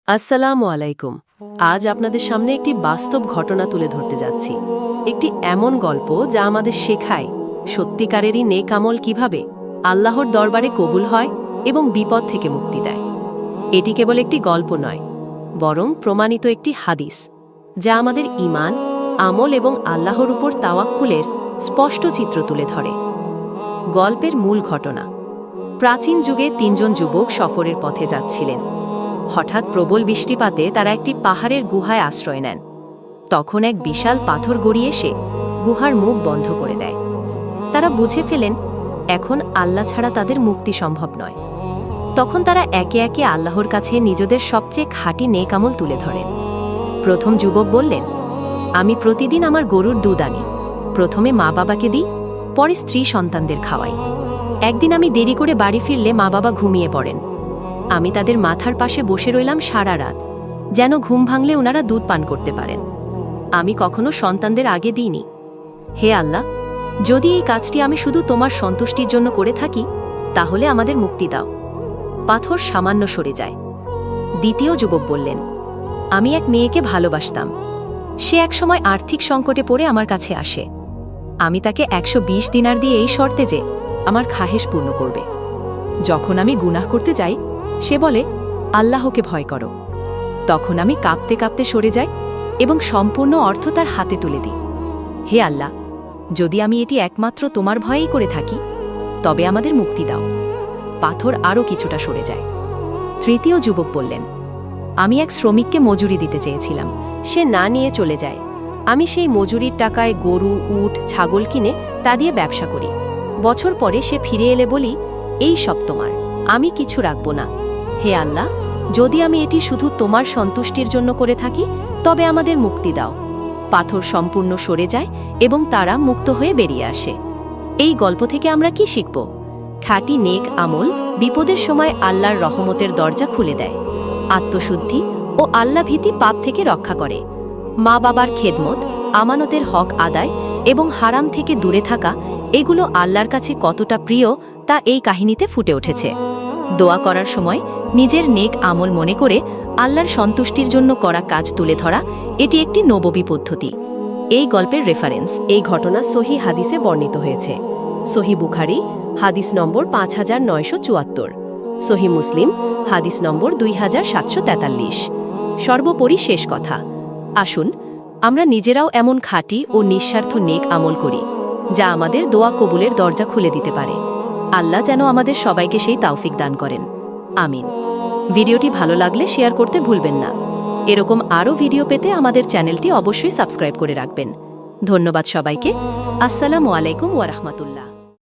আসসালামু আলাইকুম। আজ আপনাদের সামনে একটি বাস্তব ঘটনা তুলে ধরতে যাচ্ছি। একটি এমন গল্প যা আমাদের শেখায় সত্যিকারেরই নেক আমল কিভাবে আল্লাহর দরবারে কবুল হয় এবং বিপদ থেকে মুক্তি দেয়। এটি কেবল একটি গল্প নয়, বরং প্রমাণিত একটি হাদিস, যা আমাদের ঈমান, আমল এবং আল্লাহর উপর তাওয়াক্কুলের স্পষ্ট চিত্র তুলে ধরে। গল্পের মূল ঘটনা: প্রাচীন যুগে তিনজন যুবক সফরের পথে যাচ্ছিলেন। হঠাৎ প্রবল বৃষ্টিপাতে তারা একটি পাহাড়ের গুহায় আশ্রয় নেন। তখন এক বিশাল পাথর গড়িয়ে এসে গুহার মুখ বন্ধ করে দেয়। তারা বুঝে ফেলেন এখন আল্লাহ ছাড়া তাদের মুক্তি সম্ভব নয়। তখন তারা একে একে আল্লাহর কাছে নিজেদের সবচেয়ে খাঁটি নেক আমল তুলে ধরেন। প্রথম যুবক বললেন, আমি প্রতিদিন আমার গরুর দুধ আনি, প্রথমে মা বাবাকে দিই, পরে স্ত্রী সন্তানদের খাওয়াই। একদিন আমি দেরি করে বাড়ি ফিরলে মা বাবা ঘুমিয়ে পড়েন। আমি তাদের মাথার পাশে বসে রইলাম সারা রাত, যেন ঘুম ভাঙলে ওনারা দুধ পান করতে পারেন। আমি কখনো সন্তানদের আগে দিইনি। হে আল্লাহ, যদি এই কাজটি আমি শুধু তোমার সন্তুষ্টির জন্য করে থাকি, তাহলে আমাদের মুক্তি দাও। পাথর সামান্য সরে যায়। দ্বিতীয় যুবক বললেন, আমি এক মেয়েকে ভালোবাসতাম। সে একসময় আর্থিক সংকটে পড়ে আমার কাছে আসে। আমি তাকে 120 দিনার দিয়ে এই শর্তে যে আমার খাহেশ পূর্ণ করবে। যখন আমি গুনাহ করতে যাই, সে বলে, আল্লাহকে ভয় করো। তখন আমি কাঁপতে কাঁপতে সরে যাই এবং সম্পূর্ণ অর্থ তার হাতে তুলে দিই। হে আল্লাহ, যদি আমি এটি একমাত্র তোমার ভয়েই করে থাকি, তবে আমাদের মুক্তি দাও। পাথর আরও কিছুটা সরে যায়। তৃতীয় যুবক বললেন, আমি এক শ্রমিককে মজুরি দিতে চেয়েছিলাম। সে না নিয়ে চলে যায়। আমি সেই মজুরির টাকায় গরু, উট, ছাগল কিনে তা দিয়ে ব্যবসা করি। বছর পরে সে ফিরে এলে বলি, এই সব তোমার, আমি কিছু রাখব না। হে আল্লাহ, যদি আমি এটি শুধু তোমার সন্তুষ্টির জন্য করে থাকি, তবে আমাদের মুক্তি দাও। পাথর সম্পূর্ণ সরে যায় এবং তারা মুক্ত হয়ে বেরিয়ে আসে। এই গল্প থেকে আমরা কি শিখব? খাঁটি নেক আমল বিপদের সময় আল্লাহর রহমতের দরজা খুলে দেয়। আত্মশুদ্ধি ও আল্লাহভীতি পাপ থেকে রক্ষা করে। মা বাবার খেদমত, আমানতের হক আদায় এবং হারাম থেকে দূরে থাকা, এগুলো আল্লাহর কাছে কতটা প্রিয় তা এই কাহিনীতে ফুটে উঠেছে। দোয়া করার সময় নিজের নেক আমল মনে করে আল্লাহর সন্তুষ্টির জন্য করা কাজ তুলে ধরা, এটি একটি নববী পদ্ধতি। এই গল্পের রেফারেন্স: এই ঘটনা সহি হাদিসে বর্ণিত হয়েছে। সহি বুখারী হাদিস নম্বর 5974, সহি মুসলিম হাদিস নম্বর 2743। সর্বোপরি শেষ কথা, আসুন আমরা নিজেরাও এমন খাঁটি ও নিঃস্বার্থ নেক আমল করি, যা আমাদের দোয়া কবুলের দরজা খুলে দিতে পারে। আল্লাহ যেন আমাদের সবাইকে সেই তাওফিক দান করেন। আমিন। ভিডিওটি ভালো লাগলে শেয়ার করতে ভুলবেন না। এরকম আরও ভিডিও পেতে আমাদের চ্যানেলটি অবশ্যই সাবস্ক্রাইব করে রাখবেন। ধন্যবাদ সবাইকে। আসসালামু আলাইকুম ওয়া রাহমাতুল্লাহ।